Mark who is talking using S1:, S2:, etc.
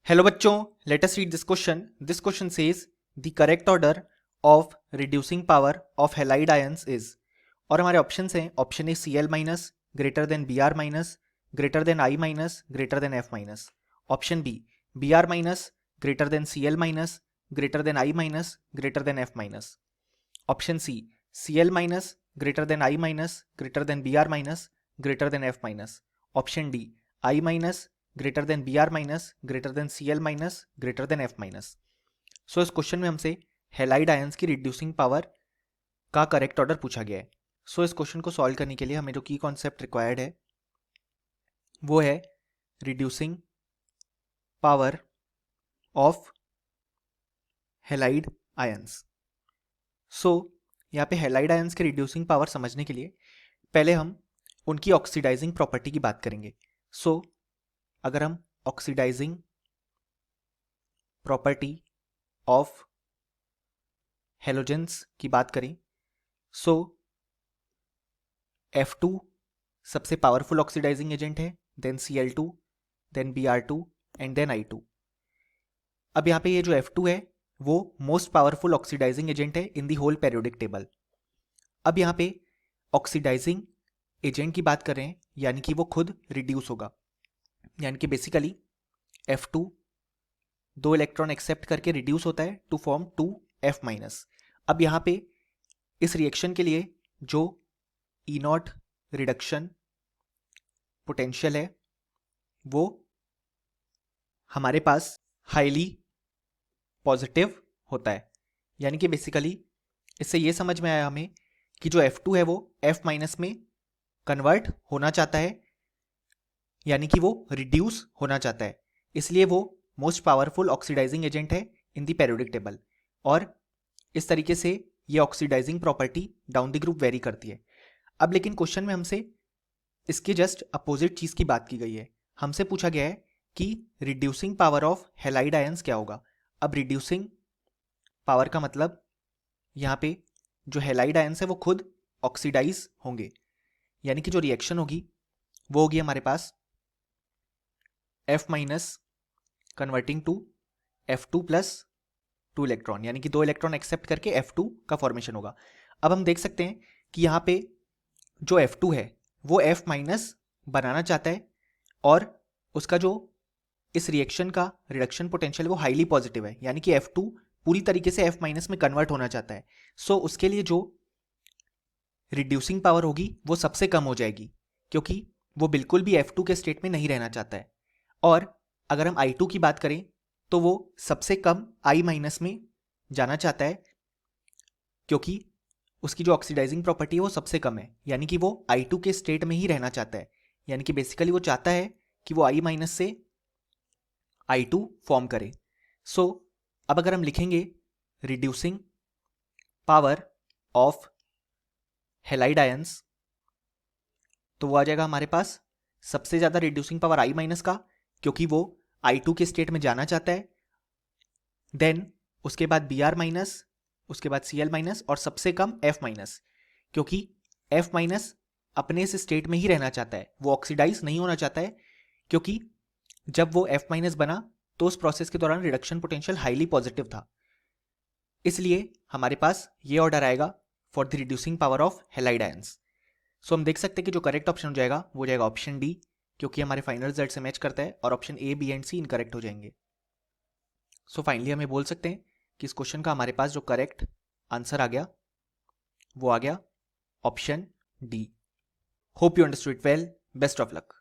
S1: Hello बच्चों, let us read this question. This question says the correct order of reducing power of halide ions is. और हमारे options हैं. Option A Cl minus greater than Br minus greater than I minus greater than F minus. Option B Br minus greater than Cl minus greater than I minus greater than F minus. Option C Cl minus greater than I minus greater than Br minus greater than F minus. Option D I minus greater than Br minus greater than Cl minus greater than F minus. So इस question में हमसे halide ions की reducing power का correct order पूछा गया है. सो इस question को सॉल्व करने के लिए हमें जो की कॉन्सेप्ट रिक्वायर्ड है वो है reducing power of halide ions. So यहाँ पे हैलाइड आयंस के रिड्यूसिंग पावर समझने के लिए पहले हम उनकी ऑक्सीडाइजिंग प्रॉपर्टी की बात करेंगे. सो अगर हम ऑक्सीडाइजिंग प्रॉपर्टी ऑफ हेलोजेंस की बात करें सो F2 सबसे पावरफुल ऑक्सीडाइजिंग एजेंट है, then Cl2, then Br2 and then I2. अब यहाँ पे ये जो F2 है वो मोस्ट पावरफुल ऑक्सीडाइजिंग एजेंट है इन दी होल पेरियोडिक टेबल. अब यहाँ पे ऑक्सीडाइजिंग एजेंट की बात कर रहे हैं यानी कि वो खुद रिड्यूस होगा, यानी कि बेसिकली F2 दो इलेक्ट्रॉन एक्सेप्ट करके रिड्यूस होता है टू फॉर्म 2F माइनस. अब यहाँ पे इस रिएक्शन के लिए जो E0 रिडक्शन पोटेंशियल है वो हमारे पास हाईली पॉजिटिव होता है, यानी कि बेसिकली इससे ये समझ में आया हमें कि जो F2 है वो F माइनस में कन्वर्ट होना चाहता है, यानी कि वो रिड्यूस होना चाहता है, इसलिए वो मोस्ट पावरफुल ऑक्सीडाइजिंग एजेंट है इन द पेरियोडिक टेबल. और इस तरीके से ये oxidising property down the group vary करती है. अब लेकिन क्वेश्चन में हमसे इसके जस्ट अपोजिट चीज की बात की गई है. हमसे पूछा गया है कि reducing power of halide ions क्या होगा. अब रिड्यूसिंग पावर का मतलब यहाँ पे जो हैलाइड आयंस है वो खुद ऑक्सीडाइज होंगे, यानी कि जो रिएक्शन होगी वो होगी हमारे पास F minus converting to F2 plus 2 electron, यानी कि 2 इलेक्ट्रॉन एक्सेप्ट करके F2 का फॉर्मेशन होगा. अब हम देख सकते हैं कि यहाँ पे जो F2 है वो F माइनस बनाना चाहता है और उसका जो इस रिएक्शन का रिडक्शन पोटेंशियल वो हाईली पॉजिटिव है, यानी कि F2 पूरी तरीके से F माइनस में कन्वर्ट होना चाहता है. सो उसके लिए जो रिड्यूसिंग पावर होगी वो सबसे कम हो जाएगी, क्योंकि वो बिल्कुल भी F2 के स्टेट में नहीं रहना चाहता है. और अगर हम I2 की बात करें तो वो सबसे कम I माइनस में जाना चाहता है, क्योंकि उसकी जो ऑक्सीडाइजिंग प्रॉपर्टी है वो सबसे कम है, यानी कि वो I2 के स्टेट में ही रहना चाहता है, यानी कि बेसिकली वो चाहता है कि वो I माइनस से I2 फॉर्म करे. सो अब अगर हम लिखेंगे reducing power of halide ions तो वो आ जाएगा हमारे पास सबसे ज्यादा रिड्यूसिंग पावर I माइनस का, क्योंकि वो I2 के स्टेट में जाना चाहता है, देन उसके बाद Br माइनस, उसके बाद Cl माइनस और सबसे कम F माइनस, क्योंकि F माइनस अपने इस स्टेट में ही रहना चाहता है, वो ऑक्सीडाइज नहीं होना चाहता है, क्योंकि जब वो F माइनस बना तो उस प्रोसेस के दौरान रिडक्शन पोटेंशियल हाईली पॉजिटिव था. इसलिए हमारे पास ये ऑर्डर आएगा for the reducing power of halide ions. So हम देख सकते हैं कि जो करेक्ट ऑप्शन हो जाएगा वो जाएगा ऑप्शन डी, क्योंकि हमारे फाइनल रिजल्ट से मैच करता है, और option A, B and C incorrect हो जाएंगे. सो फाइनली हमें बोल सकते हैं कि इस क्वेश्चन का हमारे पास जो करेक्ट आंसर आ गया वो आ गया option D. Hope you understood it well. Best of luck.